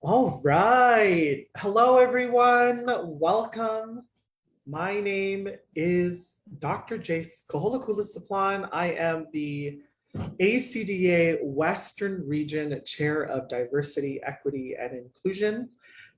All right. Hello, everyone. Welcome. My name is Dr. Jace Kaholakoulis-Saplan. I am the ACDA Western Region Chair of Diversity, Equity, and Inclusion.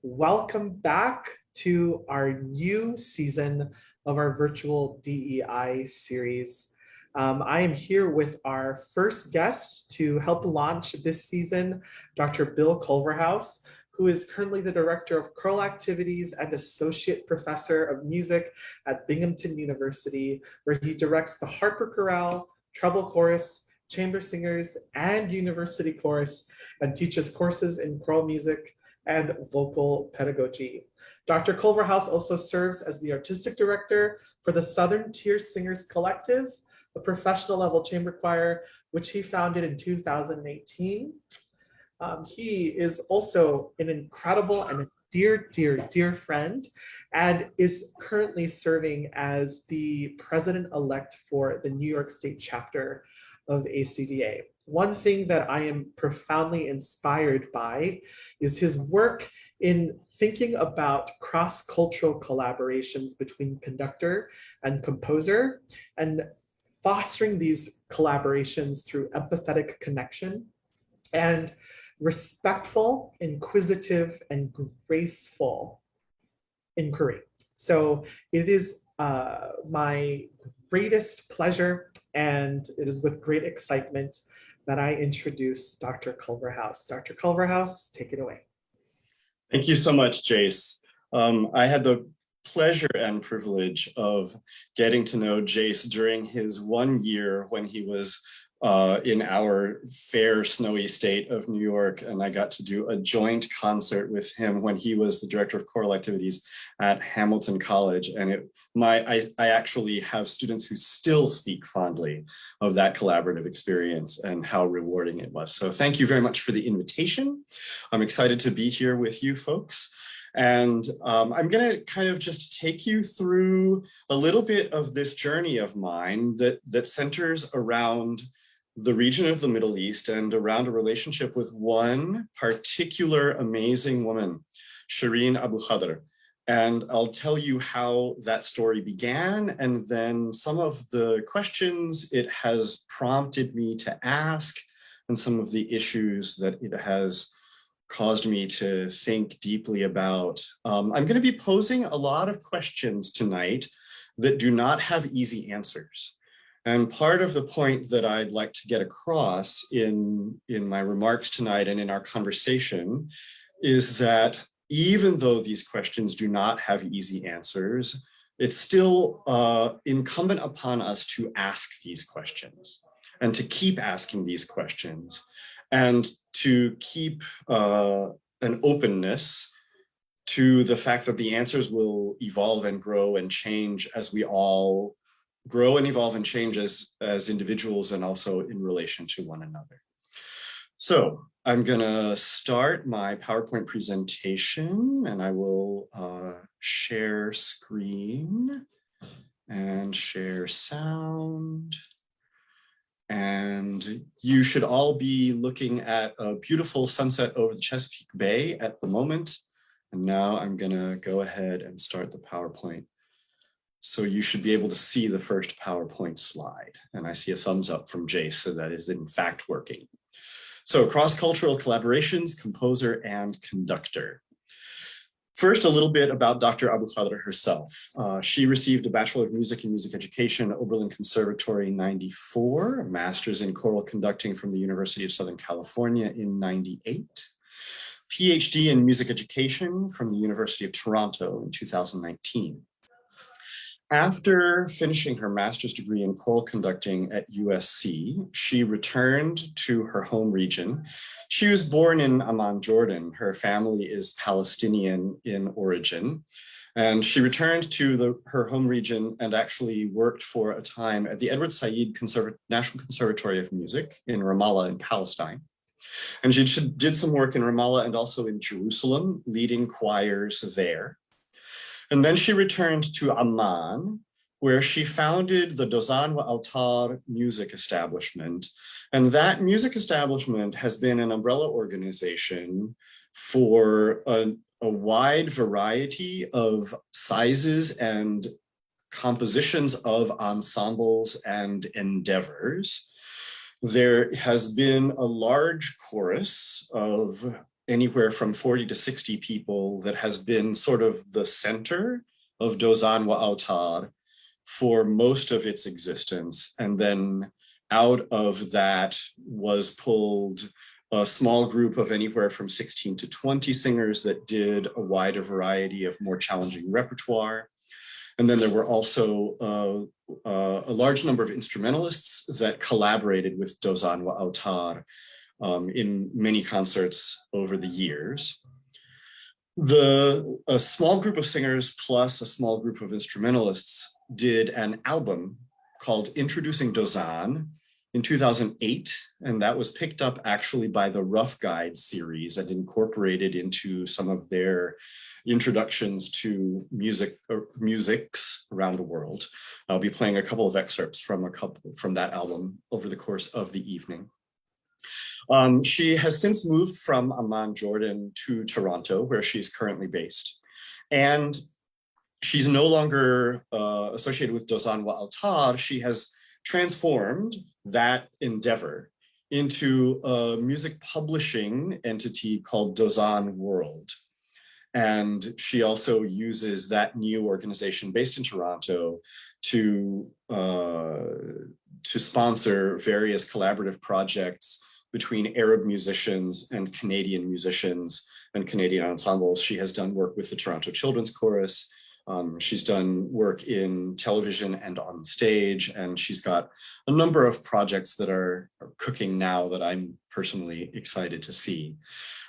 Welcome back to our new season of our virtual DEI series. I am here with our first guest to help launch this season, Dr. Bill Culverhouse, who is currently the Director of Choral Activities and Associate Professor of Music at Binghamton University, where he directs the Harper Chorale, Treble Chorus, Chamber Singers, and University Chorus, and teaches courses in choral music and vocal pedagogy. Dr. Culverhouse also serves as the Artistic Director for the Southern Tier Singers Collective, a professional level chamber choir, which he founded in 2018. He is also an incredible and a dear friend, and is currently serving as the president-elect for the New York State chapter of ACDA. One thing that I am profoundly inspired by is his work in thinking about cross-cultural collaborations between conductor and composer, and fostering these collaborations through empathetic connection and respectful, inquisitive, and graceful inquiry. So it is my greatest pleasure, and it is with great excitement that I introduce Dr. Culverhouse. Dr. Culverhouse, take it away. Thank you so much, Jace. I had the pleasure and privilege of getting to know Jace during his 1 year when he was in our fair, snowy state of New York, and I got to do a joint concert with him when he was the director of choral activities at Hamilton College. And I actually have students who still speak fondly of that collaborative experience and how rewarding it was. So thank you very much for the invitation. I'm excited to be here with you folks. And I'm going to kind of just take you through a little bit of this journey of mine that centers around the region of the Middle East and around a relationship with one particular amazing woman, Shireen Abu Khadr. And I'll tell you how that story began, and then some of the questions it has prompted me to ask, and some of the issues that it has caused me to think deeply about. I'm going to be posing a lot of questions tonight that do not have easy answers. And part of the point that I'd like to get across in my remarks tonight and in our conversation is that even though these questions do not have easy answers, it's still incumbent upon us to ask these questions and to keep asking these questions and to keep an openness to the fact that the answers will evolve and grow and change as we all grow and evolve and change as individuals and also in relation to one another. So I'm gonna start my PowerPoint presentation, and I will share screen and share sound. And you should all be looking at a beautiful sunset over the Chesapeake Bay at the moment. And now I'm gonna go ahead and start the PowerPoint. So you should be able to see the first PowerPoint slide. And I see a thumbs up from Jace, so that is in fact working. So cross-cultural collaborations, composer and conductor. First, a little bit about Dr. Abu Khadr herself. She received a Bachelor of Music in Music Education at Oberlin Conservatory in '94, a Master's in Choral Conducting from the University of Southern California in '98, PhD in Music Education from the University of Toronto in 2019. After finishing her master's degree in choral conducting at USC, she returned to her home region. She was born in Amman, Jordan. Her family is Palestinian in origin. And she returned to her home region and actually worked for a time at the Edward Said National Conservatory of Music in Ramallah in Palestine. And she did some work in Ramallah and also in Jerusalem, leading choirs there. And then she returned to Amman, where she founded the Dosan wa Autar music establishment. And that music establishment has been an umbrella organization for a wide variety of sizes and compositions of ensembles and endeavors. There has been a large chorus of anywhere from 40 to 60 people that has been sort of the center of Dosan wa Autar for most of its existence. And then out of that was pulled a small group of anywhere from 16 to 20 singers that did a wider variety of more challenging repertoire. And then there were also a large number of instrumentalists that collaborated with Dosan wa Autar in many concerts over the years. A small group of singers plus a small group of instrumentalists did an album called Introducing Dosan in 2008, and that was picked up actually by the Rough Guide series and incorporated into some of their introductions to musics around the world. I'll be playing a couple of excerpts from that album over the course of the evening. She has since moved from Amman, Jordan to Toronto, where she's currently based. And she's no longer associated with Dosan wa Autar. She has transformed that endeavor into a music publishing entity called Dosan World. And she also uses that new organization based in Toronto to sponsor various collaborative projects between Arab musicians and Canadian musicians and Canadian ensembles. She has done work with the Toronto Children's Chorus. She's done work in television and on stage, and she's got a number of projects that are cooking now that I'm personally excited to see.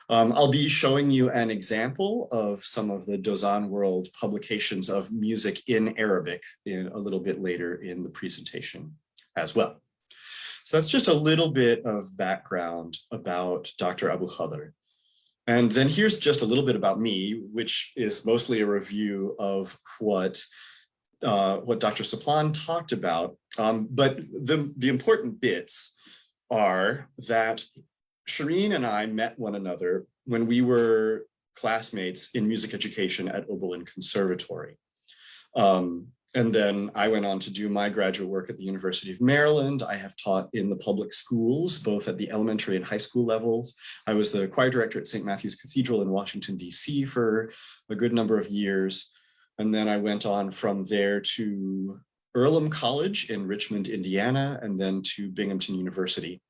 I'll be showing you an example of some of the Dosan World publications of music in Arabic a little bit later in the presentation as well. So that's just a little bit of background about Dr. Abu Khadr. And then here's just a little bit about me, which is mostly a review of what Dr. Saplan talked about. But the important bits are that Shireen and I met one another when we were classmates in music education at Oberlin Conservatory. And then I went on to do my graduate work at the University of Maryland. I have taught in the public schools, both at the elementary and high school levels. I was the choir director at St. Matthew's Cathedral in Washington, DC for a good number of years. And then I went on from there to Earlham College in Richmond, Indiana, and then to Binghamton University.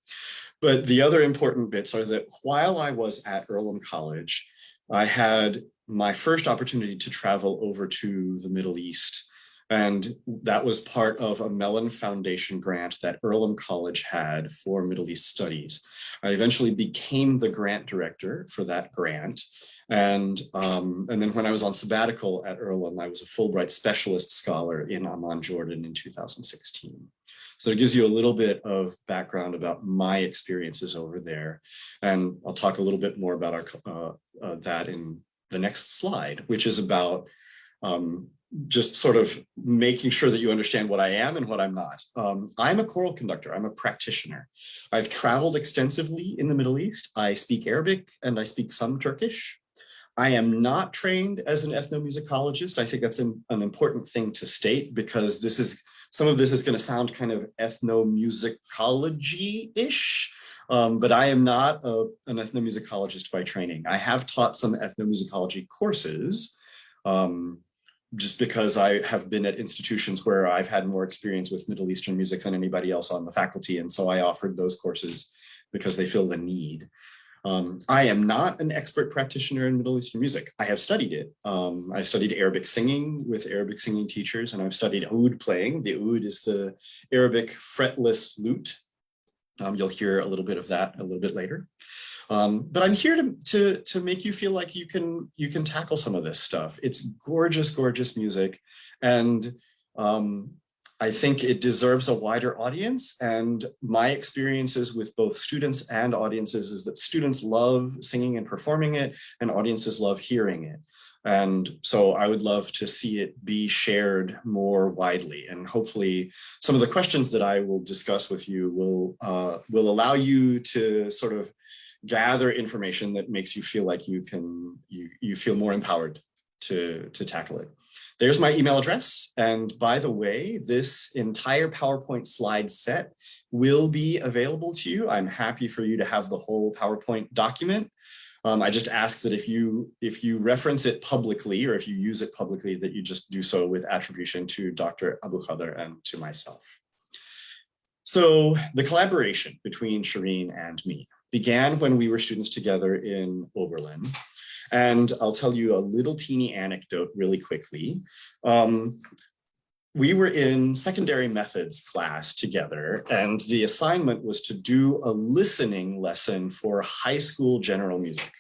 But the other important bits are that while I was at Earlham College, I had my first opportunity to travel over to the Middle East. And that was part of a Mellon Foundation grant that Earlham College had for Middle East studies. I eventually became the grant director for that grant. And then when I was on sabbatical at Earlham, I was a Fulbright Specialist Scholar in Amman, Jordan in 2016. So it gives you a little bit of background about my experiences over there. And I'll talk a little bit more about that in the next slide, which is about just sort of making sure that you understand what I am and what I'm not. I'm a choral conductor. I'm a practitioner. I've traveled extensively in the Middle East. I speak Arabic and I speak some Turkish. I am not trained as an ethnomusicologist. I think that's an important thing to state because some of this is going to sound kind of ethnomusicology-ish, but I am not an ethnomusicologist by training. I have taught some ethnomusicology courses, just because I have been at institutions where I've had more experience with Middle Eastern music than anybody else on the faculty. And so I offered those courses because they feel the need. I am not an expert practitioner in Middle Eastern music. I have studied it. I studied Arabic singing with Arabic singing teachers, and I've studied oud playing. The oud is the Arabic fretless lute. You'll hear a little bit of that a little bit later. But I'm here to make you feel like you can tackle some of this stuff. It's gorgeous, gorgeous music. And I think it deserves a wider audience. And my experiences with both students and audiences is that students love singing and performing it, and audiences love hearing it. And so I would love to see it be shared more widely. And hopefully some of the questions that I will discuss with you will allow you to sort of gather information that makes you feel like you feel more empowered to tackle it. There's my email address. And by the way, this entire PowerPoint slide set will be available to you. I'm happy for you to have the whole PowerPoint document. I just ask that if you reference it publicly, or if you use it publicly, that you just do so with attribution to Dr. Abu Dhabi and to myself. So the collaboration between Shireen and me began when we were students together in Oberlin. And I'll tell you a little teeny anecdote really quickly. We were in secondary methods class together, and the assignment was to do a listening lesson for high school general music.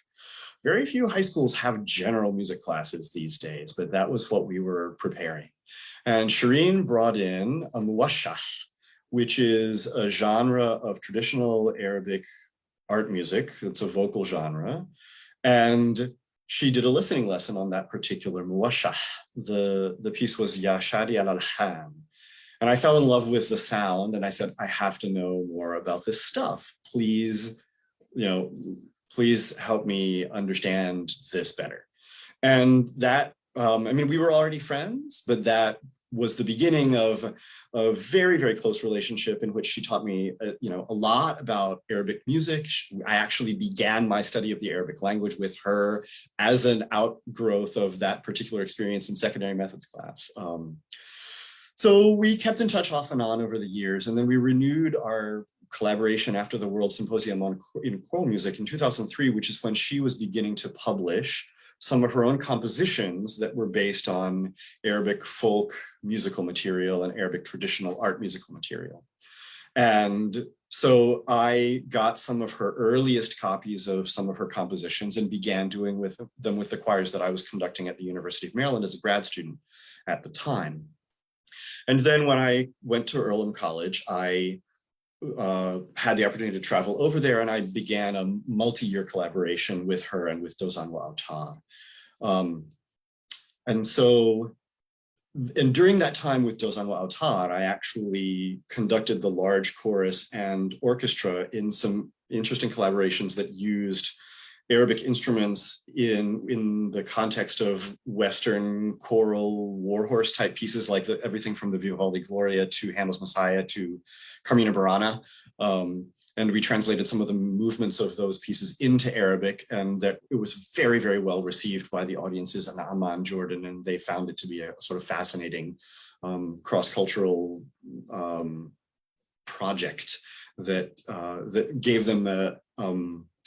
Very few high schools have general music classes these days, but that was what we were preparing. And Shireen brought in a muwashah, which is a genre of traditional Arabic art music. It's a vocal genre. And she did a listening lesson on that particular muwashah. The piece was Ya Shadi al-Alham. And I fell in love with the sound, and I said, I have to know more about this stuff. Please, please help me understand this better. And that, we were already friends, but that was the beginning of a very, very close relationship in which she taught me, a lot about Arabic music. I actually began my study of the Arabic language with her as an outgrowth of that particular experience in secondary methods class. So we kept in touch off and on over the years, and then we renewed our collaboration after the World Symposium on Choral Music in 2003, which is when she was beginning to publish some of her own compositions that were based on Arabic folk musical material and Arabic traditional art musical material. And so I got some of her earliest copies of some of her compositions and began doing them with the choirs that I was conducting at the University of Maryland as a grad student at the time. And then when I went to Earlham College, I had the opportunity to travel over there, and I began a multi-year collaboration with her and with Dosan wa Autar. And during that time with Dosan wa Autar, I actually conducted the large chorus and orchestra in some interesting collaborations that used Arabic instruments in the context of Western choral warhorse type pieces, like everything from the Vivaldi Gloria to Handel's Messiah to Carmina Burana. And we translated some of the movements of those pieces into Arabic, and that it was very, very well received by the audiences in Amman, Jordan, and they found it to be a sort of fascinating cross-cultural project that gave them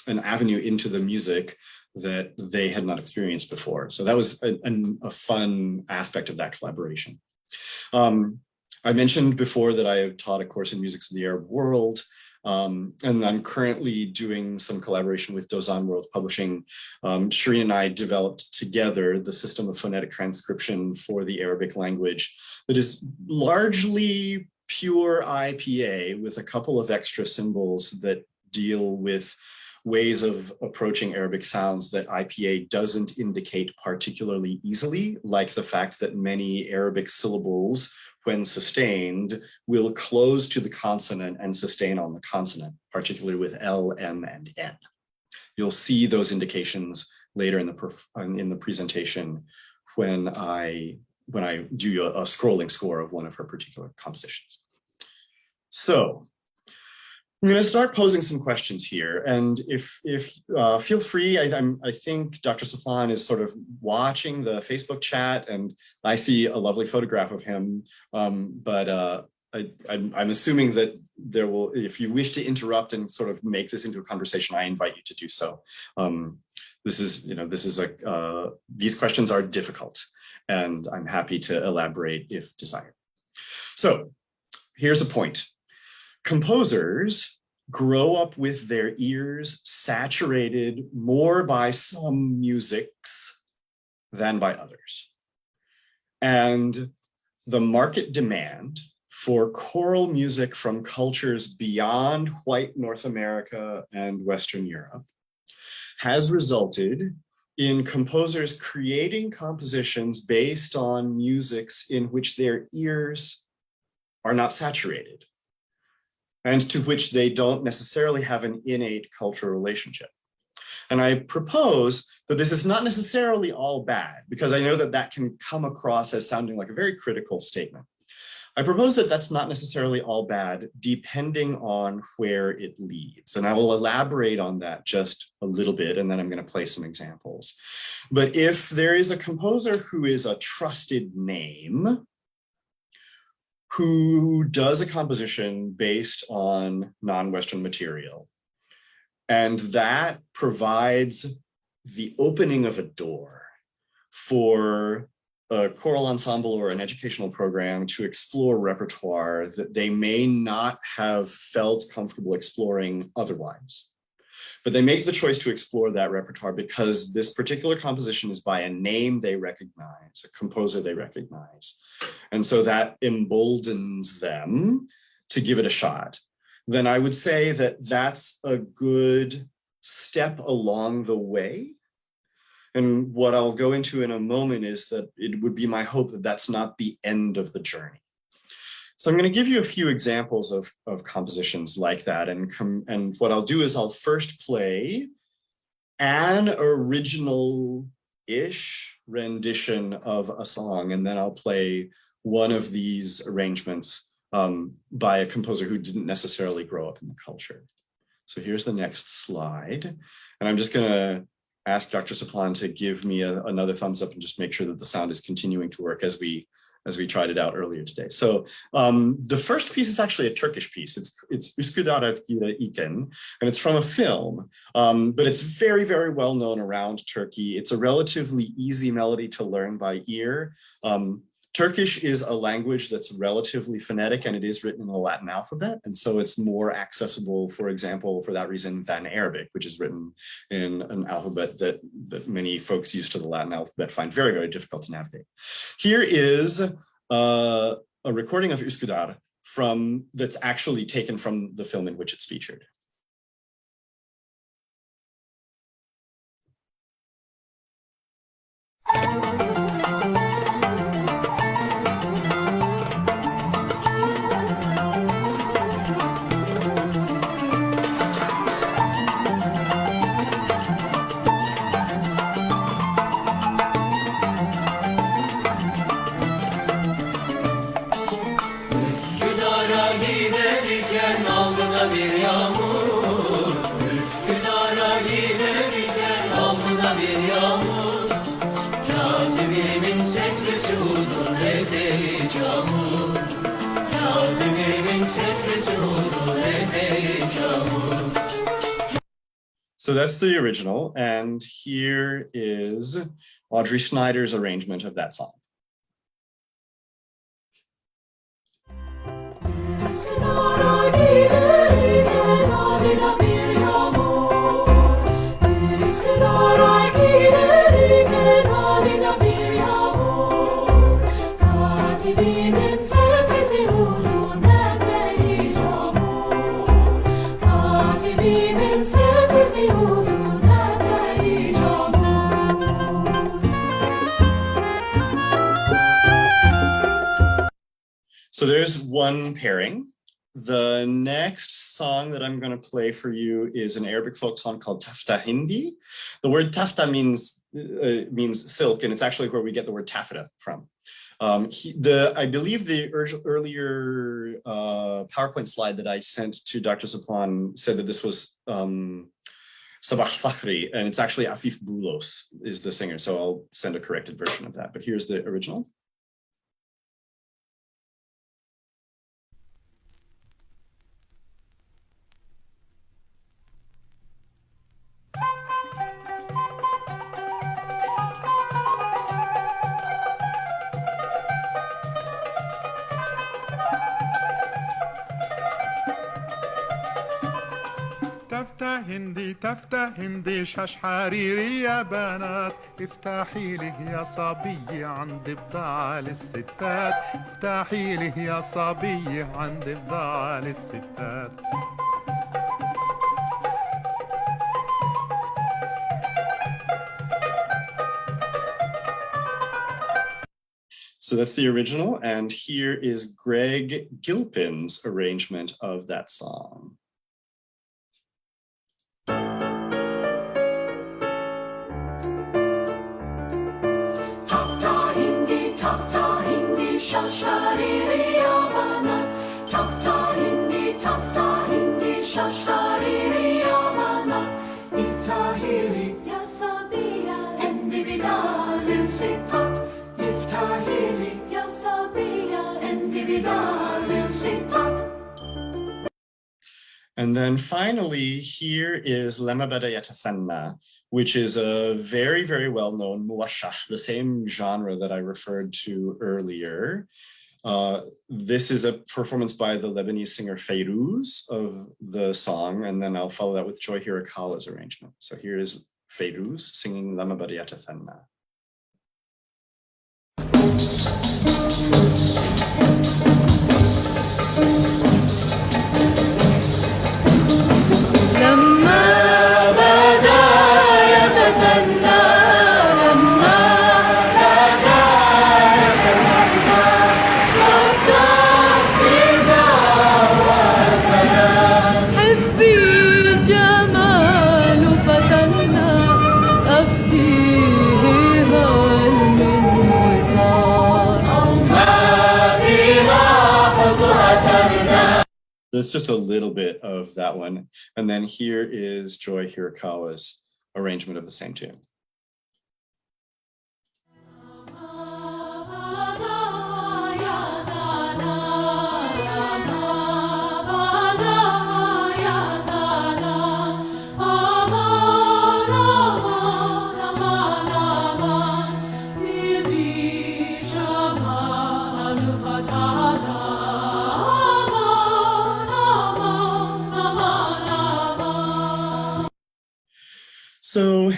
an avenue into the music that they had not experienced before. So that was a fun aspect of that collaboration. I mentioned before that I have taught a course in Musics of the Arab World, and I'm currently doing some collaboration with Dosan World Publishing. Shireen and I developed together the system of phonetic transcription for the Arabic language that is largely pure IPA with a couple of extra symbols that deal with ways of approaching Arabic sounds that IPA doesn't indicate particularly easily, like the fact that many Arabic syllables, when sustained, will close to the consonant and sustain on the consonant, particularly with L, M, and N. You'll see those indications later in the presentation when I do a scrolling score of one of her particular compositions. So I'm going to start posing some questions here, and if feel free. I think Dr. Saflan is sort of watching the Facebook chat, and I see a lovely photograph of him. I'm assuming that there will, if you wish to interrupt and sort of make this into a conversation, I invite you to do so. These questions are difficult, and I'm happy to elaborate if desired. So here's a point. Composers grow up with their ears saturated more by some musics than by others. And the market demand for choral music from cultures beyond white North America and Western Europe has resulted in composers creating compositions based on musics in which their ears are not saturated. and to which they don't necessarily have an innate cultural relationship. And I propose that this is not necessarily all bad, because I know that that can come across as sounding like a very critical statement. I propose that that's not necessarily all bad, depending on where it leads. And I will elaborate on that just a little bit, and then I'm going to play some examples. But if there is a composer who is a trusted name, who does a composition based on non-Western material, and that provides the opening of a door for a choral ensemble or an educational program to explore repertoire that they may not have felt comfortable exploring otherwise. But they make the choice to explore that repertoire because this particular composition is by a name they recognize, a composer they recognize. And so that emboldens them to give it a shot. Then I would say that that's a good step along the way. And what I'll go into in a moment is that it would be my hope that that's not the end of the journey. So I'm going to give you a few examples of compositions like that. And what I'll do is I'll first play an original-ish rendition of a song, and then I'll play one of these arrangements by a composer who didn't necessarily grow up in the culture. So here's the next slide. And I'm just going to ask Dr. Saplan to give me another thumbs up and just make sure that the sound is continuing to work as we tried it out earlier today. So the first piece is actually a Turkish piece. It's Üsküdar iken, and it's from a film, but it's very, very well known around Turkey. It's a relatively easy melody to learn by ear. Turkish is a language that's relatively phonetic, and it is written in the Latin alphabet. And so it's more accessible, for example, for that reason, than Arabic, which is written in an alphabet that many folks used to the Latin alphabet find very, very difficult to navigate. Here is a recording of Üsküdar that's actually taken from the film in which it's featured. So that's the original, and here is Audrey Schneider's arrangement of that song. So there's one pairing. The next song that I'm going to play for you is an Arabic folk song called Tafta Hindi. The word tafta means silk, and it's actually where we get the word taffeta from. I believe the earlier PowerPoint slide that I sent to Dr. Saplan said that this was Sabah Fakhri, and it's actually Afif Boulos is the singer. So I'll send a corrected version of that. But here's the original. تفتح هندي شاش حريري يا بنات افتحي لي يا صبية عند بضاعة للستات افتحي لي يا صبية عند بضاعة للستات. So that's the original, and here is Greg Gilpin's arrangement of that song. And then finally, here is Lema Bada Yatathanna, which is a very, very well-known muwashah, the same genre that I referred to earlier. This is a performance by the Lebanese singer Fayrouz of the song, and then I'll follow that with Joy Hirakawa's arrangement. So here is Fayrouz singing Lema Bada Yatathanna. That's just a little bit of that one. And then here is Joy Hirakawa's arrangement of the same tune. So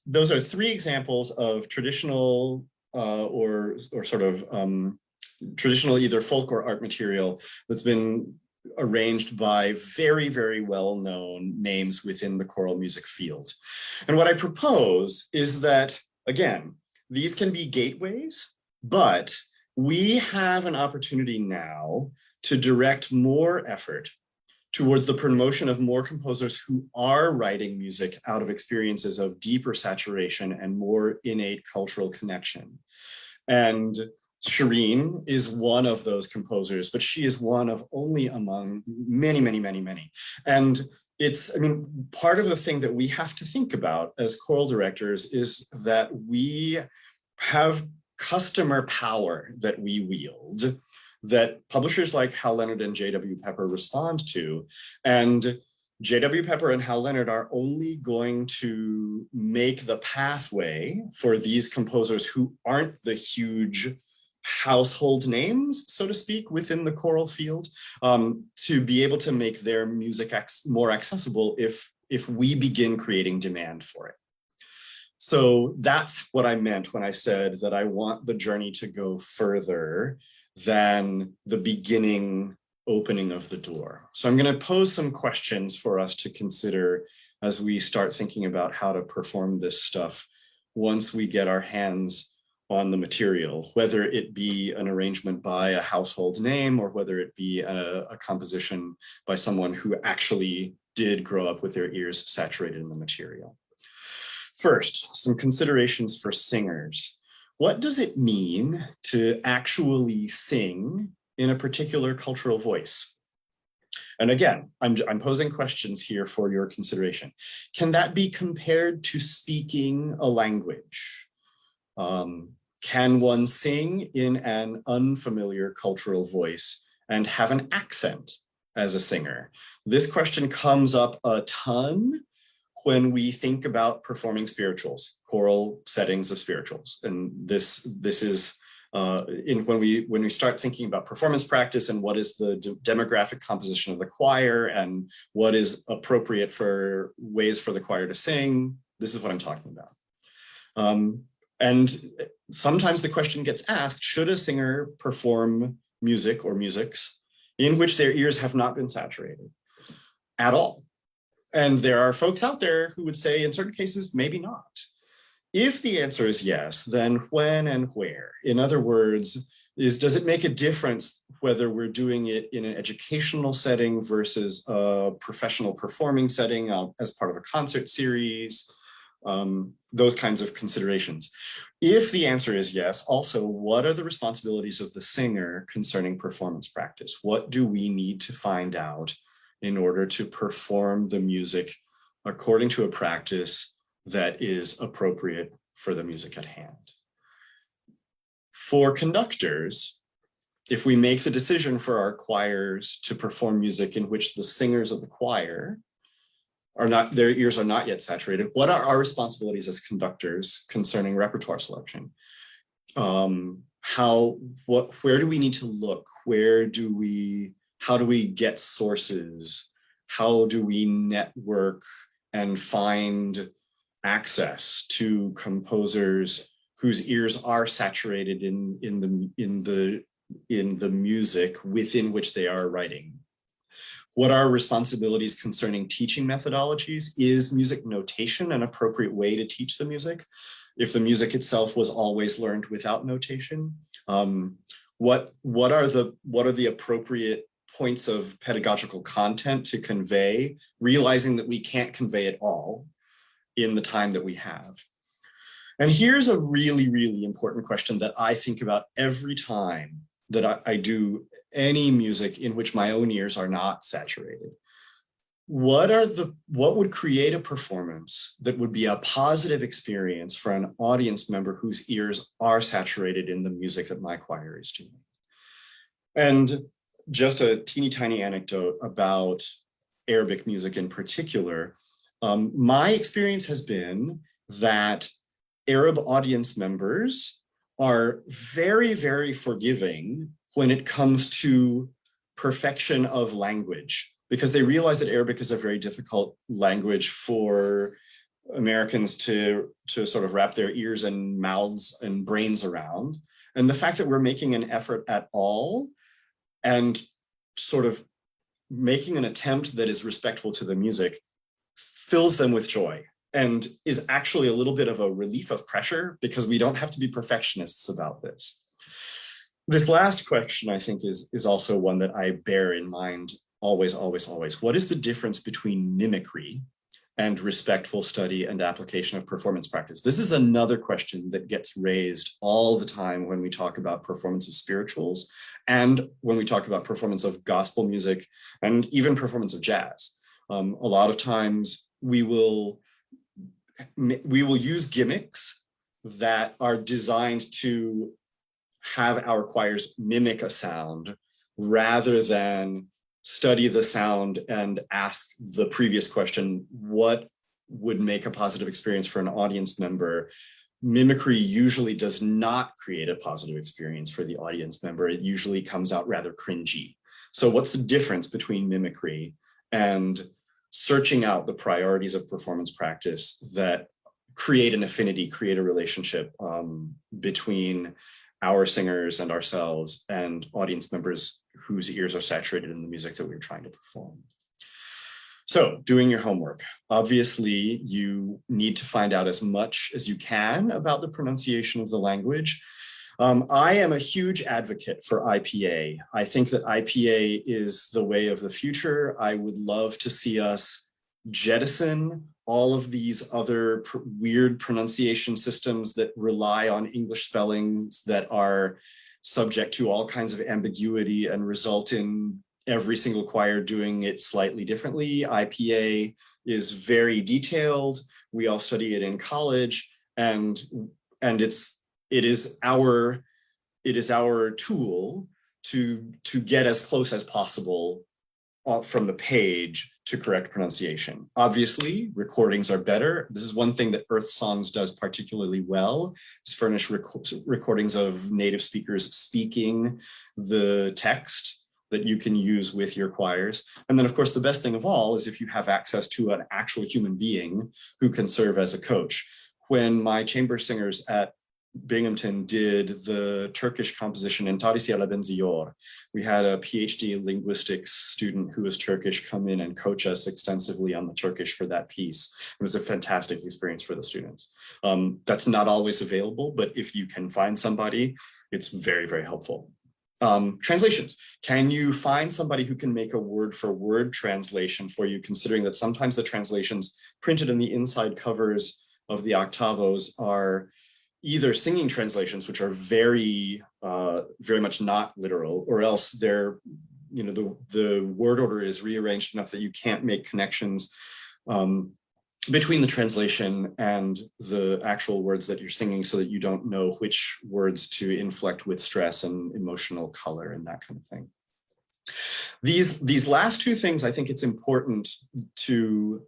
those are three examples of traditional or sort of traditional either folk or art material that's been arranged by very, very well-known names within the choral music field. And what I propose is that, again, these can be gateways, but we have an opportunity now to direct more effort towards the promotion of more composers who are writing music out of experiences of deeper saturation and more innate cultural connection. And Shireen is one of those composers, but she is one of only among many, many, many, many. And it's, I mean, part of the thing that we have to think about as choral directors is that we have customer power that we wield, that publishers like Hal Leonard and J.W. Pepper respond to. And J.W. Pepper and Hal Leonard are only going to make the pathway for these composers who aren't the huge household names, so to speak, within the choral field, to be able to make their music more accessible if we begin creating demand for it. So that's what I meant when I said that I want the journey to go further than the beginning opening of the door. So I'm going to pose some questions for us to consider as we start thinking about how to perform this stuff once we get our hands on the material, whether it be an arrangement by a household name or whether it be a composition by someone who actually did grow up with their ears saturated in the material. First, some considerations for singers. What does it mean to actually sing in a particular cultural voice? And again, I'm posing questions here for your consideration. Can that be compared to speaking a language? Can one sing in an unfamiliar cultural voice and have an accent as a singer? This question comes up a ton when we think about performing spirituals, choral settings of spirituals. And this is when we start thinking about performance practice and what is the demographic composition of the choir and what is appropriate for ways for the choir to sing, this is what I'm talking about. And sometimes the question gets asked, should a singer perform music or musics in which their ears have not been saturated at all? And there are folks out there who would say in certain cases, maybe not. If the answer is yes, then when and where? In other words, does it make a difference whether we're doing it in an educational setting versus a professional performing setting as part of a concert series? Those kinds of considerations. If the answer is yes, also, what are the responsibilities of the singer concerning performance practice? What do we need to find out in order to perform the music according to a practice that is appropriate for the music at hand? For conductors, if we make the decision for our choirs to perform music in which the singers of the choir are not, their ears are not yet saturated, what are our responsibilities as conductors concerning repertoire selection? Where do we need to look? How do we get sources? How do we network and find access to composers whose ears are saturated in the music within which they are writing? What are responsibilities concerning teaching methodologies? Is music notation an appropriate way to teach the music? If the music itself was always learned without notation, what are the appropriate points of pedagogical content to convey, realizing that we can't convey it all in the time that we have? And here's a really, really important question that I think about every time that I do any music in which my own ears are not saturated. What would create a performance that would be a positive experience for an audience member whose ears are saturated in the music that my choir is doing? And just a teeny tiny anecdote about Arabic music in particular. My experience has been that Arab audience members are very, very forgiving when it comes to perfection of language, because they realize that Arabic is a very difficult language for Americans to sort of wrap their ears and mouths and brains around. And the fact that we're making an effort at all and sort of making an attempt that is respectful to the music fills them with joy and is actually a little bit of a relief of pressure, because we don't have to be perfectionists about this. This last question, I think, is also one that I bear in mind always, always, always. What is the difference between mimicry and respectful study and application of performance practice? This is another question that gets raised all the time when we talk about performance of spirituals and when we talk about performance of gospel music and even performance of jazz. A lot of times we will use gimmicks that are designed to have our choirs mimic a sound rather than study the sound and ask the previous question, what would make a positive experience for an audience member? Mimicry usually does not create a positive experience for the audience member. It usually comes out rather cringy. So what's the difference between mimicry and searching out the priorities of performance practice that create an affinity, create a relationship between our singers and ourselves and audience members whose ears are saturated in the music that we're trying to perform? So, doing your homework. Obviously, you need to find out as much as you can about the pronunciation of the language. I am a huge advocate for IPA. I think that IPA is the way of the future. I would love to see us jettison all of these other weird pronunciation systems that rely on English spellings that are subject to all kinds of ambiguity and result in every single choir doing it slightly differently. IPA is very detailed. We all study it in college, and it is our tool to get as close as possible from the page to correct pronunciation. Obviously, recordings are better. This is one thing that Earth Songs does particularly well, is furnish recordings of native speakers speaking the text that you can use with your choirs. And then, of course, the best thing of all is if you have access to an actual human being who can serve as a coach. When my chamber singers at Binghamton did the Turkish composition in Tarisi ala Benziyor. We had a PhD linguistics student who was Turkish come in and coach us extensively on the Turkish for that piece. It was a fantastic experience for the students. That's not always available, but if you can find somebody, it's very, very helpful. Translations. Can you find somebody who can make a word-for-word translation for you, considering that sometimes the translations printed in the inside covers of the octavos are either singing translations, which are very, very much not literal, or else they're, you know, the word order is rearranged enough that you can't make connections between the translation and the actual words that you're singing, so that you don't know which words to inflect with stress and emotional color and that kind of thing. These last two things, I think it's important to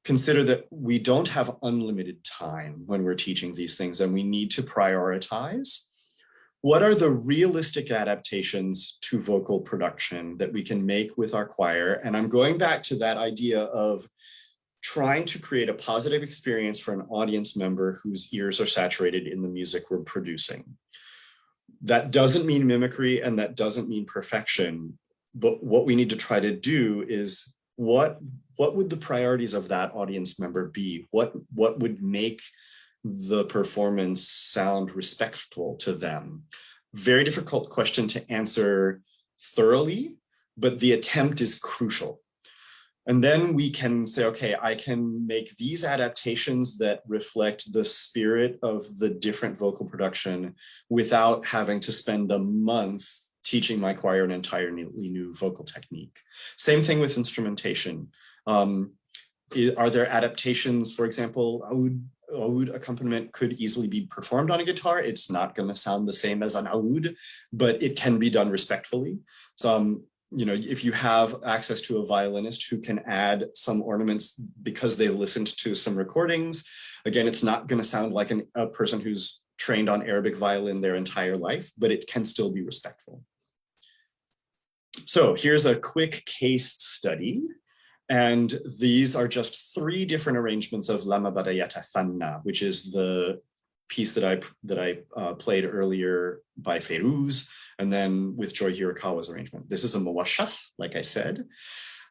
consider that we don't have unlimited time when we're teaching these things, and we need to prioritize. What are the realistic adaptations to vocal production that we can make with our choir? And I'm going back to that idea of trying to create a positive experience for an audience member whose ears are saturated in the music we're producing. That doesn't mean mimicry, and that doesn't mean perfection, but what we need to try to do is what would the priorities of that audience member be? What would make the performance sound respectful to them? Very difficult question to answer thoroughly, but the attempt is crucial. And then we can say, okay, I can make these adaptations that reflect the spirit of the different vocal production without having to spend a month teaching my choir an entirely new vocal technique. Same thing with instrumentation. Are there adaptations, for example, oud accompaniment could easily be performed on a guitar. It's not going to sound the same as an oud, but it can be done respectfully. So, you know, if you have access to a violinist who can add some ornaments because they listened to some recordings, again, it's not going to sound like a person who's trained on Arabic violin their entire life, but it can still be respectful. So here's a quick case study. And these are just 3 different arrangements of Lama Badayata Thanna, which is the piece that I played earlier by Feiruz, and then with Joy Hirakawa's arrangement. This is a muwashah, like I said.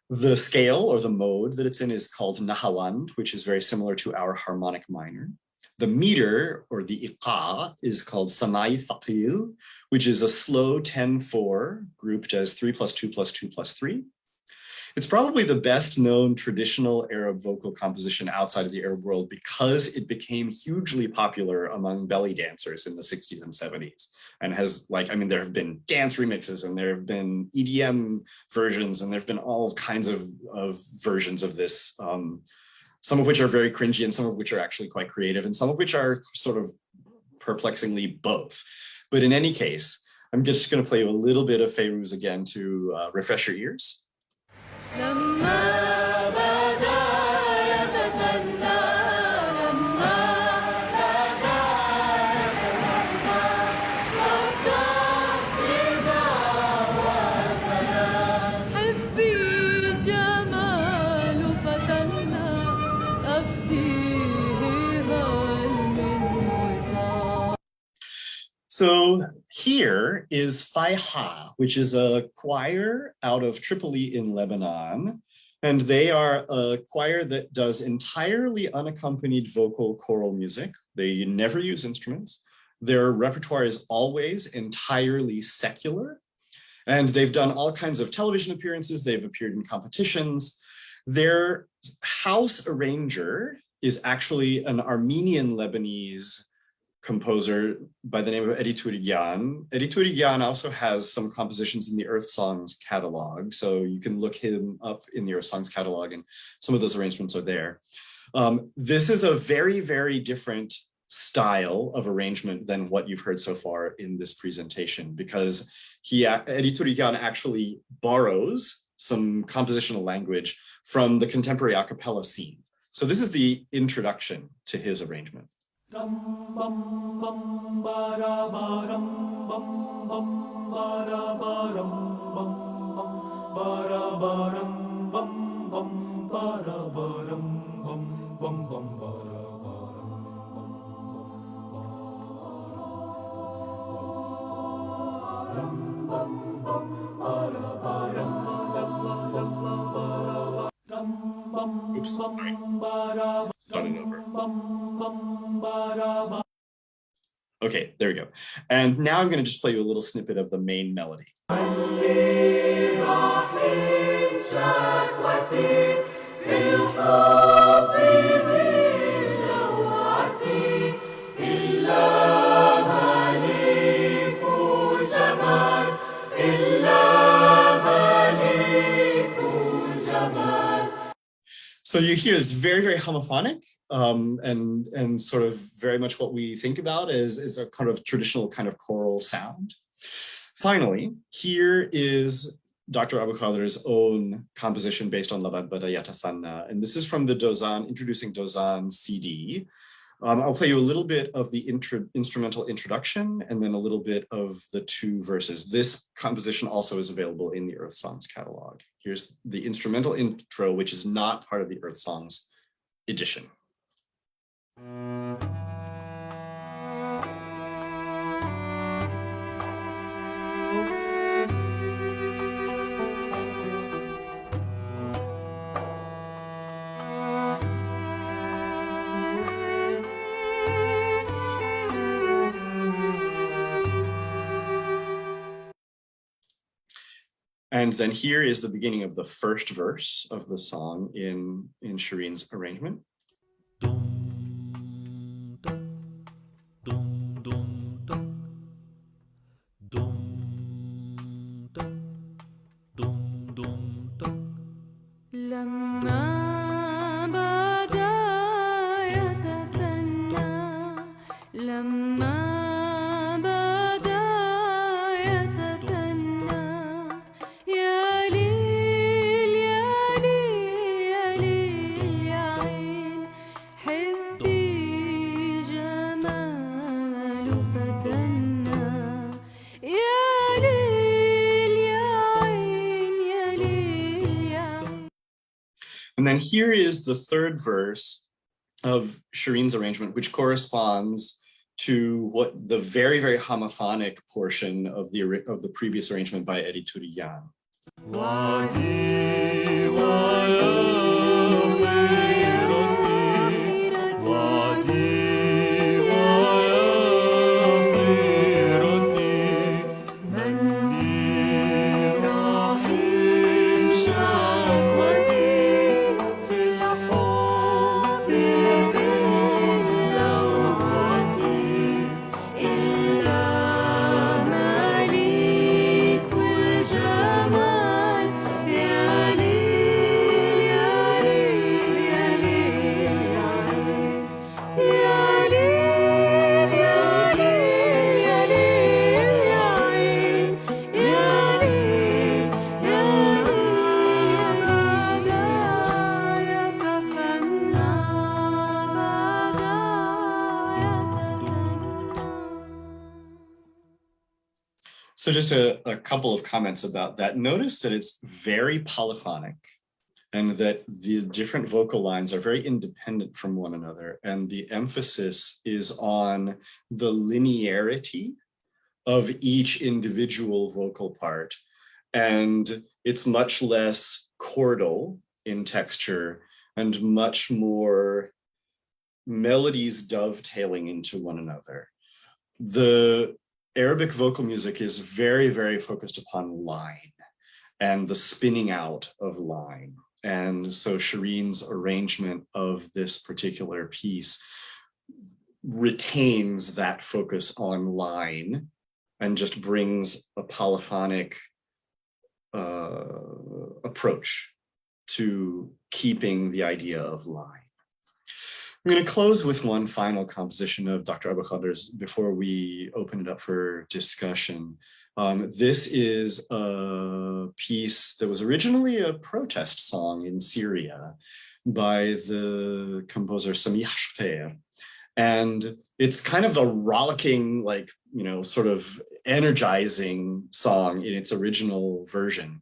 The scale or the mode that it's in is called Nahawand, which is very similar to our harmonic minor. The meter, or the iqa, is called Samai Thaqil, which is a slow 10-4 grouped as 3 + 2 + 2 + 3. It's probably the best known traditional Arab vocal composition outside of the Arab world because it became hugely popular among belly dancers in the 60s and 70s. And has, like, I mean, there have been dance remixes, and there have been EDM versions, and there have been all kinds of versions of this, some of which are very cringy and some of which are actually quite creative, and some of which are sort of perplexingly both. But in any case, I'm just going to play you a little bit of Feiruz again to refresh your ears. لما بدا يتسنى لما بدا يتسنى حتى الصبا والفنا حبي جمال فتنا أفديه هل من وصال. So here is Fija, which is a choir out of Tripoli in Lebanon. And they are a choir that does entirely unaccompanied vocal choral music. They never use instruments. Their repertoire is always entirely secular. And they've done all kinds of television appearances. They've appeared in competitions. Their house arranger is actually an Armenian Lebanese composer by the name of Edi Turigyan. Edi Turigyan also has some compositions in the Earth Songs catalog, so you can look him up in the Earth Songs catalog, and some of those arrangements are there. This is a very, very different style of arrangement than what you've heard so far in this presentation, because Edi Turigyan actually borrows some compositional language from the contemporary a cappella scene. So this is the introduction to his arrangement. Dum bum bum ba da ba dum bum bum ba da ba dum bum bum ba da ba dum bum bum ba da ba dum bum bum bum ba da ba dum bum Oops, sorry. Starting over. Okay, there we go. And now I'm going to just play you a little snippet of the main melody. So you hear it's very, very homophonic, and sort of very much what we think about as a kind of traditional kind of choral sound. Finally, here is Dr. Abu Khader's own composition based on Labad Badayata Thanna, and this is from the Dosan, Introducing Dosan CD. I'll play you a little bit of the instrumental introduction and then a little bit of the two verses. This composition also is available in the Earth Songs catalog. Here's the instrumental intro, which is not part of the Earth Songs edition. And then here is the beginning of the first verse of the song in Shireen's arrangement. And then here is the third verse of Shireen's arrangement, which corresponds to what the very, very homophonic portion of the previous arrangement by Eddie Turian. So just a couple of comments about that. Notice that it's very polyphonic and that the different vocal lines are very independent from one another. And the emphasis is on the linearity of each individual vocal part. And it's much less chordal in texture and much more melodies dovetailing into one another. The Arabic vocal music is very, very focused upon line and the spinning out of line. And so Shireen's arrangement of this particular piece retains that focus on line and just brings a polyphonic approach to keeping the idea of line. I'm going to close with one final composition of Dr. Abu Khader's before we open it up for discussion. This is a piece that was originally a protest song in Syria by the composer Samih Shtair. And it's kind of a rollicking, like, sort of energizing song in its original version.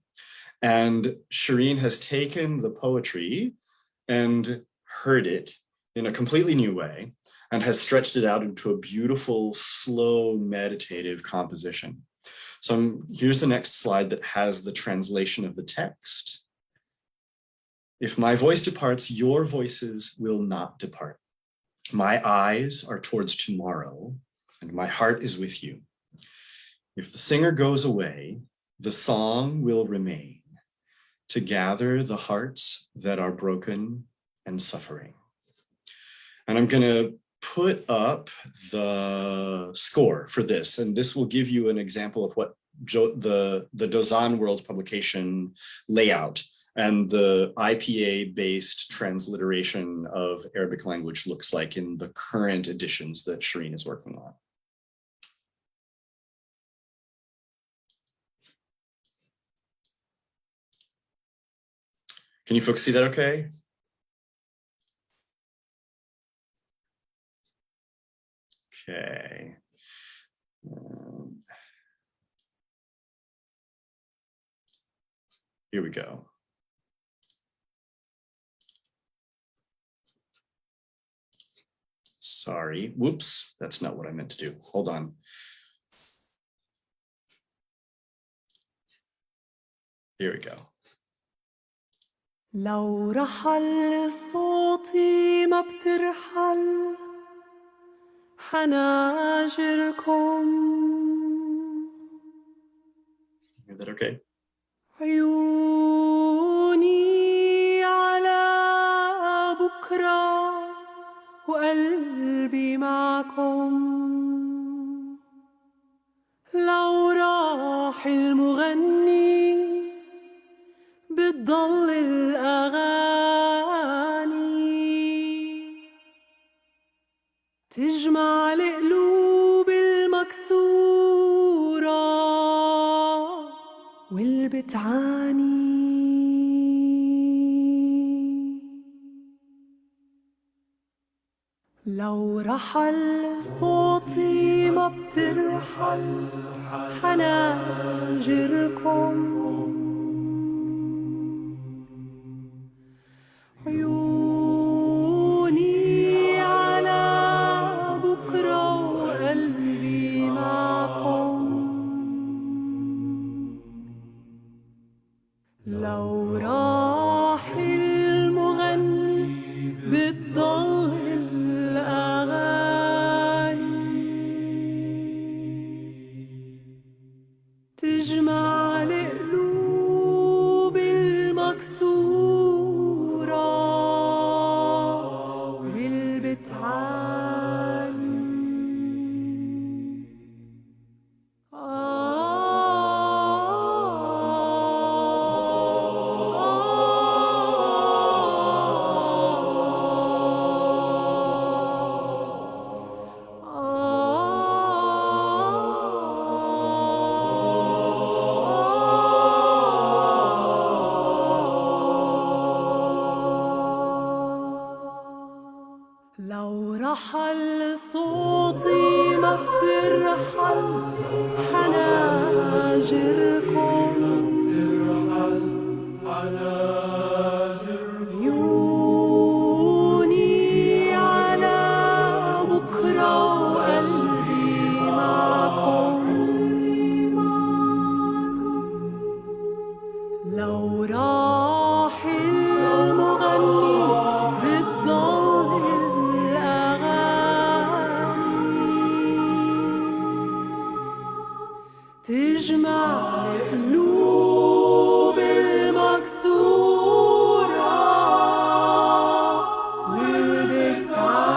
And Shireen has taken the poetry and heard it in a completely new way and has stretched it out into a beautiful, slow, meditative composition. So here's the next slide that has the translation of the text If my voice departs, your voices will not depart. My eyes are towards tomorrow, and my heart is with you. If the singer goes away, the song will remain to gather the hearts that are broken and suffering. And I'm going to put up the score for this, and this will give you an example of what the Dosan World publication layout and the IPA-based transliteration of Arabic language looks like in the current editions that Shireen is working on. Can you folks see that okay? Okay. Here we go. Sorry, whoops, that's not what I meant to do. Hold on. Here we go. لو رحل صوتي ما بترحل حناجركم Is that okay? عيوني على بكرة وقلبي معكم لو راح المغني بتضل الأغاني تجمع القلوب المكسورة واللي بتعاني لو رحل صوتي ما بترحل حناجركم عيوني على بكرة وقلبي معكم لو راح المغني بتضل الأغاني تجمع القلوب المكسورة لو رحل صوتي ما بترحل حناجركم عيوني على بكرة وقلبي معكم لو راح المغني بتضل تجمع القلوب المكسورة واللي بتعاني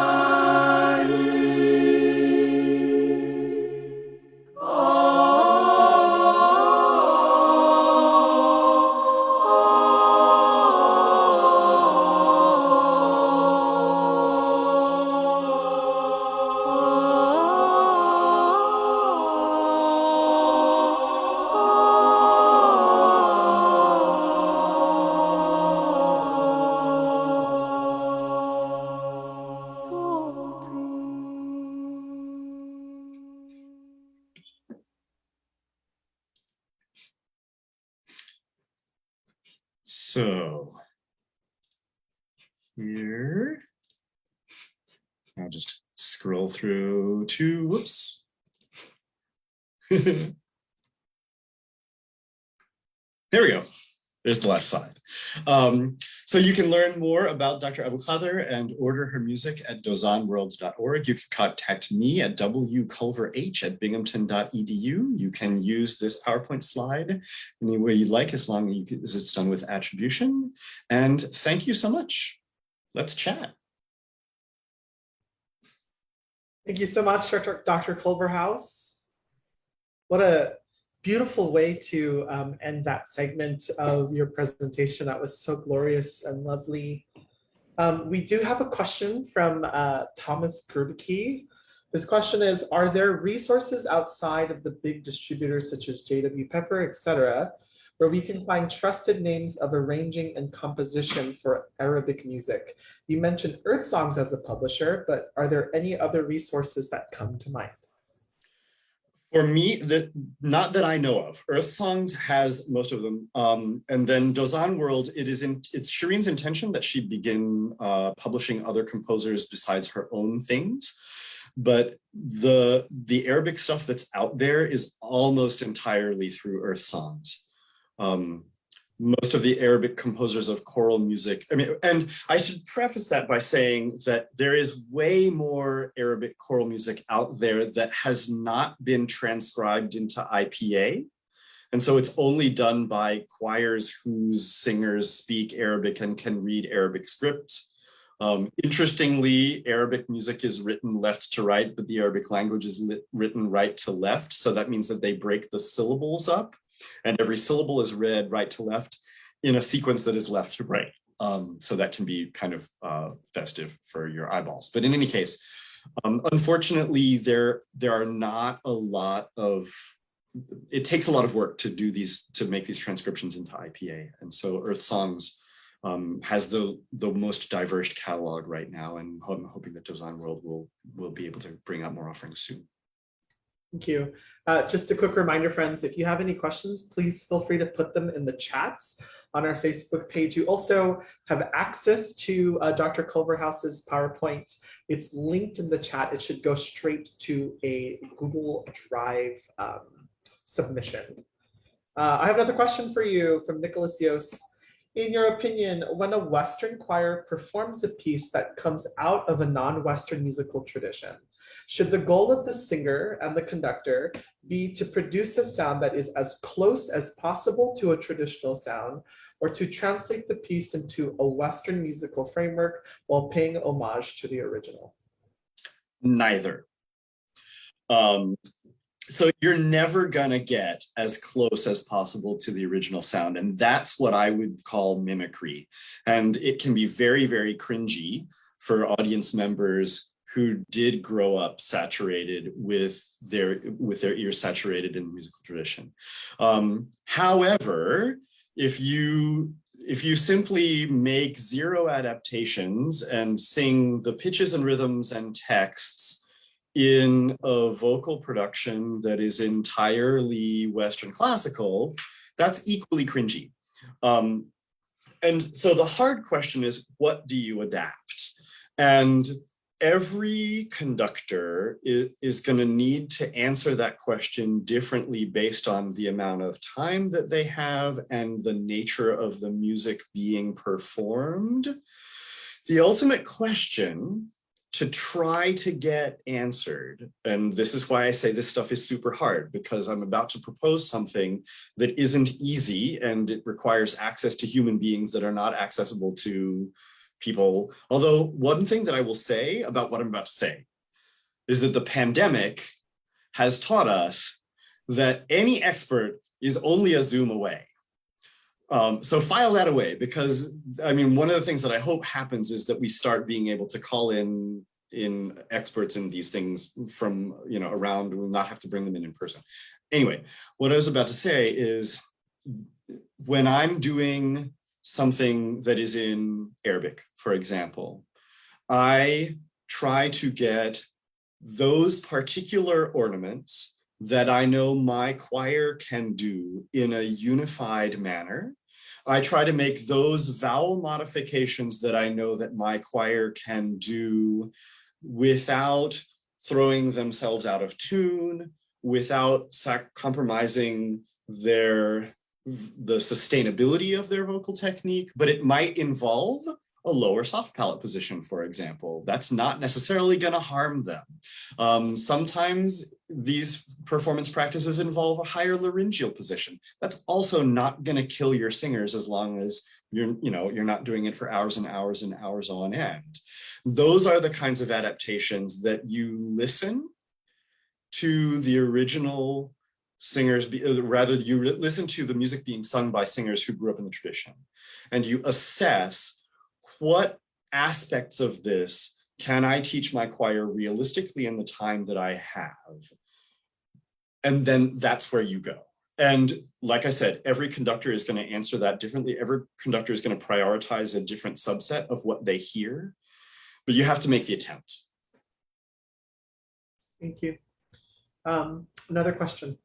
So here, I'll just scroll through to, whoops. There we go. There's the last slide. So you can learn more about Dr. Abu Khader and order her music at dosanworld.org. You can contact me at wculver@binghamton.edu. You can use this PowerPoint slide any way you like, as long as it's done with attribution. And thank you so much. Let's chat. Thank you so much, Dr. Culverhouse. What a beautiful way to end that segment of your presentation. That was so glorious and lovely. We do have a question from Thomas Gerbeke. His question is, are there resources outside of the big distributors such as J.W. Pepper, etc., where we can find trusted names of arranging and composition for Arabic music? You mentioned Earth Songs as a publisher, but are there any other resources that come to mind? For me, not that I know of. Earth Songs has most of them. And then Dosan World, it's Shireen's intention that she begin publishing other composers besides her own things. But the Arabic stuff that's out there is almost entirely through Earth Songs. Most of the Arabic composers of choral music, and I should preface that by saying that there is way more Arabic choral music out there that has not been transcribed into IPA. And so it's only done by choirs whose singers speak Arabic and can read Arabic script. Interestingly, Arabic music is written left to right, but the Arabic language is written right to left. So that means that they break the syllables up, and every syllable is read right to left in a sequence that is left to right. So that can be kind of festive for your eyeballs. But in any case, unfortunately, there are not a lot of, it takes a lot of work to do these, to make these transcriptions into IPA. And so Earth Songs has the most diverse catalog right now, and I'm hoping that Dosan World will be able to bring out more offerings soon. Thank you. Just a quick reminder, friends, if you have any questions, please feel free to put them in the chats on our Facebook page. You also have access to Dr. Culverhouse's PowerPoint. It's linked in the chat. It should go straight to a Google Drive submission. I have another question for you from Nicholas Yos. In your opinion, when a Western choir performs a piece that comes out of a non-Western musical tradition, should the goal of the singer and the conductor be to produce a sound that is as close as possible to a traditional sound, or to translate the piece into a Western musical framework while paying homage to the original? Neither. So you're never gonna get as close as possible to the original sound. And that's what I would call mimicry. And it can be very, very cringy for audience members who did grow up saturated with their ears saturated in the musical tradition. However, if you simply make 0 adaptations and sing the pitches and rhythms and texts in a vocal production that is entirely Western classical, that's equally cringy. And so the hard question is, what do you adapt? And every conductor is going to need to answer that question differently based on the amount of time that they have and the nature of the music being performed. The ultimate question to try to get answered, and this is why I say this stuff is super hard, because I'm about to propose something that isn't easy, and it requires access to human beings that are not accessible to people. Although one thing that I will say about what I'm about to say is that the pandemic has taught us that any expert is only a Zoom away. So file that away, because I mean, one of the things that I hope happens is that we start being able to call in experts in these things from, around, we'll not have to bring them in person. Anyway, what I was about to say is, when I'm doing something that is in Arabic, for example, I try to get those particular ornaments that I know my choir can do in a unified manner. I try to make those vowel modifications that I know that my choir can do without throwing themselves out of tune, without compromising their the sustainability of their vocal technique, but it might involve a lower soft palate position, for example. That's not necessarily going to harm them. Sometimes these performance practices involve a higher laryngeal position. That's also not going to kill your singers as long as you're not doing it for hours and hours and hours on end. Those are the kinds of adaptations that you listen to the original singers, rather you listen to the music being sung by singers who grew up in the tradition, and you assess what aspects of this can I teach my choir realistically in the time that I have? And then that's where you go. And like I said, every conductor is going to answer that differently. Every conductor is going to prioritize a different subset of what they hear, but you have to make the attempt. Thank you. Another question.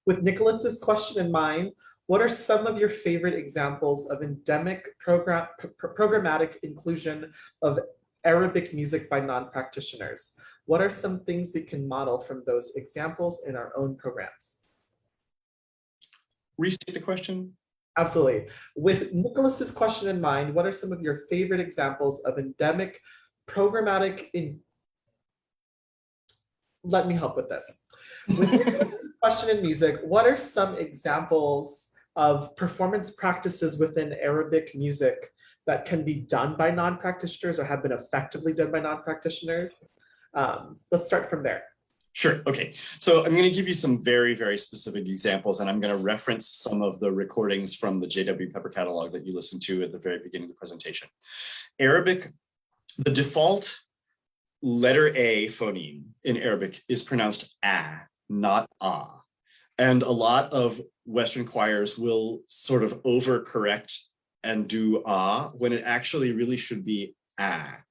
With Nicholas's question in mind, what are some of your favorite examples of endemic programmatic inclusion of Arabic music by non-practitioners? What are some things we can model from those examples in our own programs? Restate the question. Absolutely. With Nicholas's question in mind, what are some of your favorite examples of endemic programmatic Let me help with this. With Nicholas's question in music, what are some examples of performance practices within Arabic music that can be done by non-practitioners or have been effectively done by non-practitioners? Let's start from there. Sure, okay. So I'm gonna give you some very, very specific examples, and I'm gonna reference some of the recordings from the J.W. Pepper catalog that you listened to at the very beginning of the presentation. Arabic, the default letter A phoneme in Arabic is pronounced a, not ah. And a lot of Western choirs will sort of overcorrect and do ah when it actually really should be a.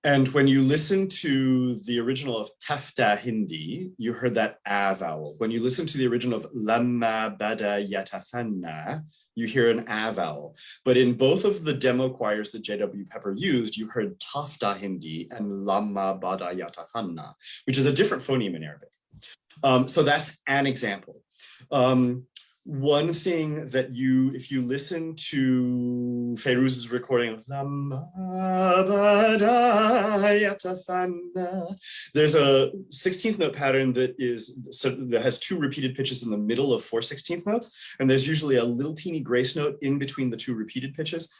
And when you listen to the original of Tafta Hindi, you heard that a vowel. When you listen to the original of Lamma Bada Yatafanna, you hear an a vowel. But in both of the demo choirs that J.W. Pepper used, you heard Tafta Hindi and Lamma Bada Yatafanna, which is a different phoneme in Arabic. So that's an example. One thing that if you listen to Feiruz's recording of Lamma Bada Yatafanna, there's a 16th note pattern that has two repeated pitches in the middle of 4 16th notes, and there's usually a little teeny grace note in between the two repeated pitches.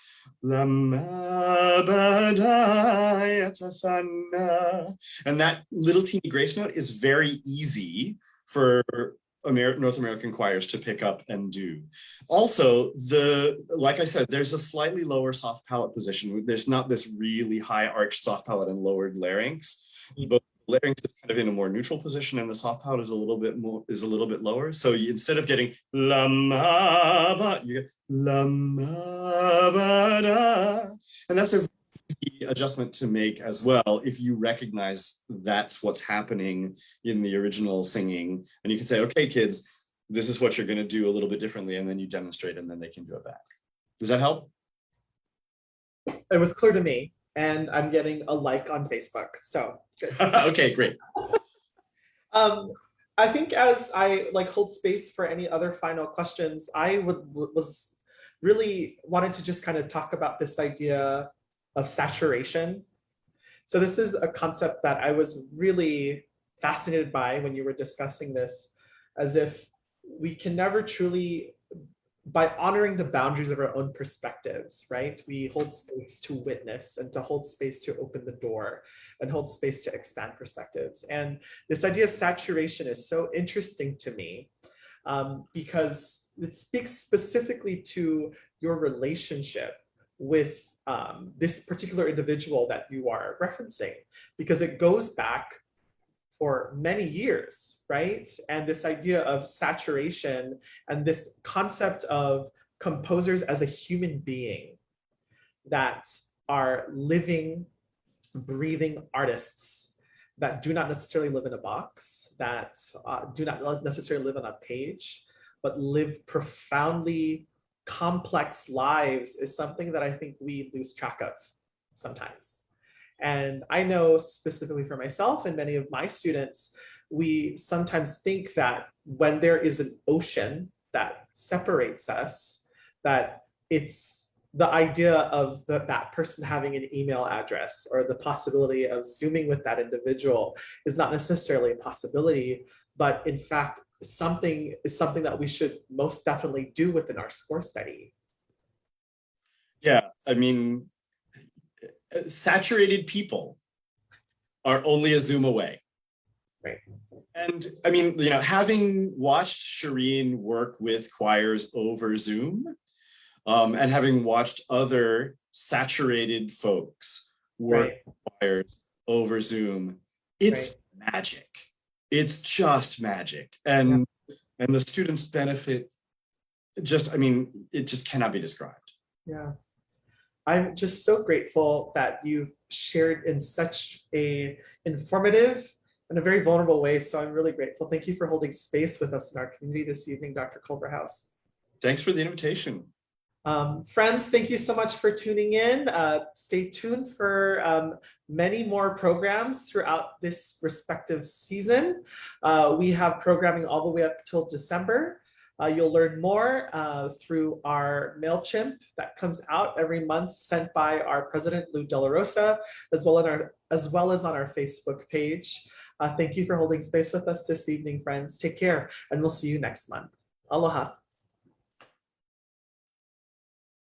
Lamma Bada Yatafanna. And that little teeny grace note is very easy for North American choirs to pick up and do. Also, like I said, there's a slightly lower soft palate position. There's not this really high arched soft palate and lowered larynx, but larynx is kind of in a more neutral position, and the soft palate is a little bit lower. So instead of getting lamma, you get lamma bada, and that's a easy adjustment to make as well if you recognize that's what's happening in the original singing, and you can say, okay kids, this is what you're going to do a little bit differently, and then you demonstrate and then they can do it back. Does that help? It was clear to me, and I'm getting a like on Facebook, so good. Okay, great. I think as I hold space for any other final questions, I was really wanted to just kind of talk about this idea of saturation. So this is a concept that I was really fascinated by when you were discussing this, as if we can never truly, by honoring the boundaries of our own perspectives, right? We hold space to witness and to hold space to open the door and hold space to expand perspectives. And this idea of saturation is so interesting to me because it speaks specifically to your relationship with this particular individual that you are referencing, because it goes back for many years, right? And this idea of saturation and this concept of composers as a human being that are living, breathing artists that do not necessarily live in a box, that do not necessarily live on a page, but live profoundly complex lives is something that I think we lose track of sometimes. And I know specifically for myself and many of my students, we sometimes think that when there is an ocean that separates us, that it's the idea of that person having an email address or the possibility of Zooming with that individual is not necessarily a possibility, but in fact, something that we should most definitely do within our score study. Yeah, I mean, saturated people are only a Zoom away. Right. And I mean, having watched Shireen work with choirs over Zoom, and having watched other saturated folks work with choirs over Zoom, it's magic. It's just magic. And the students benefit it just cannot be described. Yeah. I'm just so grateful that you've shared in such a informative and a very vulnerable way. So I'm really grateful. Thank you for holding space with us in our community this evening, Dr. Culverhouse. Thanks for the invitation. Friends, thank you so much for tuning in. Stay tuned for many more programs throughout this respective season. We have programming all the way up till December. You'll learn more through our MailChimp that comes out every month, sent by our president, Lou De La Rosa, as well as on our Facebook page. Thank you for holding space with us this evening, friends. Take care, and we'll see you next month. Aloha.